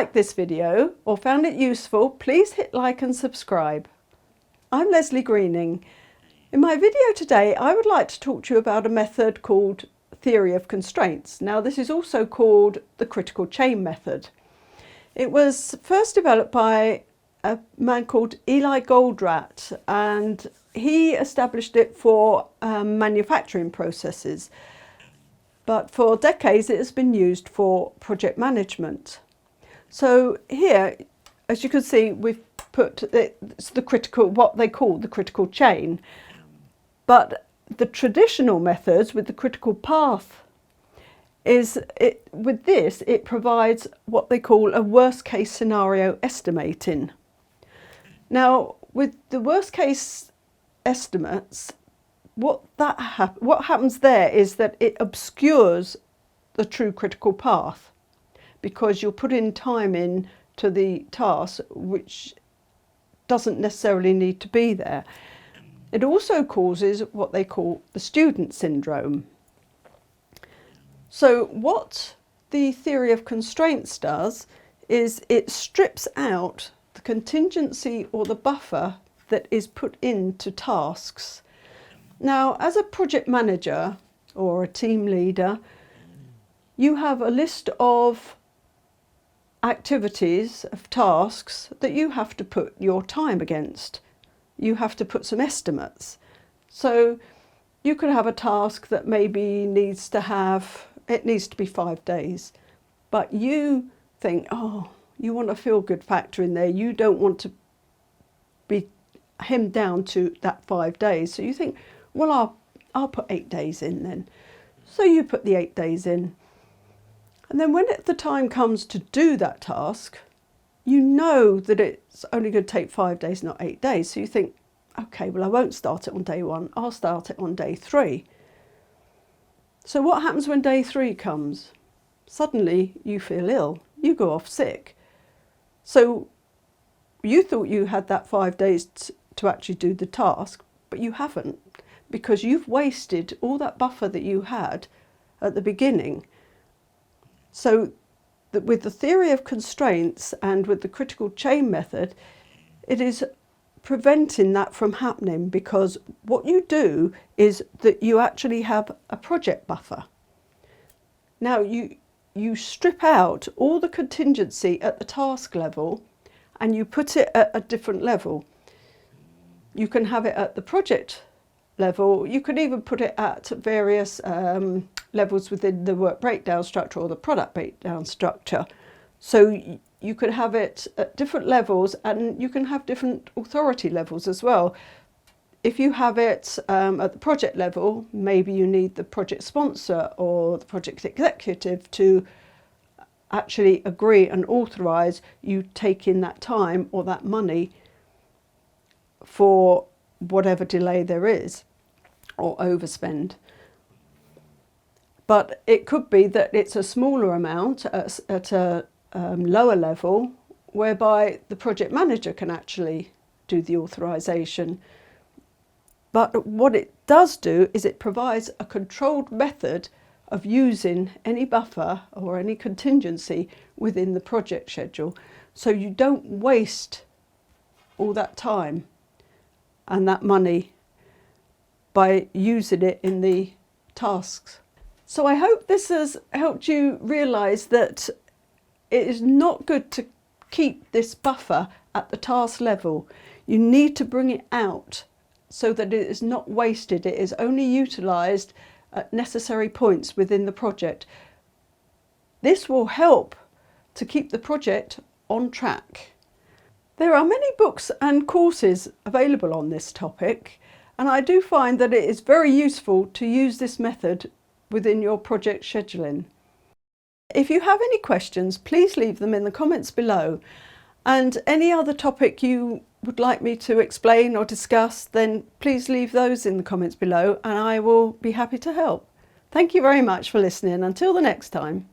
liked this video or found it useful, please hit like and subscribe. I'm Leslie Greening. In my video today, I would like to talk to you about a method called theory of constraints. Now, this is also called the critical chain method. It was first developed by a man called Eli Goldratt, and he established it for manufacturing processes. But for decades it has been used for project management. So here, as you can see, we've put it's the critical, what they call the critical chain. But the traditional methods with the critical path it provides what they call a worst case scenario estimating. Now, with the worst case estimates, what happens there is that it obscures the true critical path, because you're putting time in to the task which doesn't necessarily need to be there. It also causes what they call the student syndrome. So what the theory of constraints does is it strips out the contingency or the buffer that is put into tasks. Now, as a project manager or a team leader, you have a list of activities, of tasks that you have to put your time against. You have to put some estimates. So you could have a task that maybe needs to be 5 days, but you think, oh, you want a feel-good factor in there. You don't want to be hemmed down to that 5 days. So you think, well, I'll put 8 days in then. So you put the 8 days in. And then when the time comes to do that task, you know that it's only going to take 5 days, not 8 days. So you think, okay, well, I won't start it on day 1. I'll start it on day 3. So what happens when day 3 comes? Suddenly you feel ill. You go off sick. So you thought you had that 5 days to actually do the task, but you haven't, because you've wasted all that buffer that you had at the beginning. So with the theory of constraints and with the critical chain method, it is preventing that from happening, because what you do is that you actually have a project buffer. Now you strip out all the contingency at the task level and you put it at a different level. You can have it at the project level. You could even put it at various levels within the work breakdown structure or the product breakdown structure. So you could have it at different levels, and you can have different authority levels as well. If you have it at the project level, maybe you need the project sponsor or the project executive to actually agree and authorise you taking that time or that money for whatever delay there is or overspend. But it could be that it's a smaller amount at a lower level, whereby the project manager can actually do the authorisation. But what it does do is it provides a controlled method of using any buffer or any contingency within the project schedule, so you don't waste all that time and that money by using it in the tasks. So I hope this has helped you realise that it is not good to keep this buffer at the task level. You need to bring it out so that it is not wasted. It is only utilised at necessary points within the project. This will help to keep the project on track. There are many books and courses available on this topic, and I do find that it is very useful to use this method within your project scheduling. If you have any questions, please leave them in the comments below, and any other topic you would like me to explain or discuss, then please leave those in the comments below and I will be happy to help. Thank you very much for listening. Until the next time.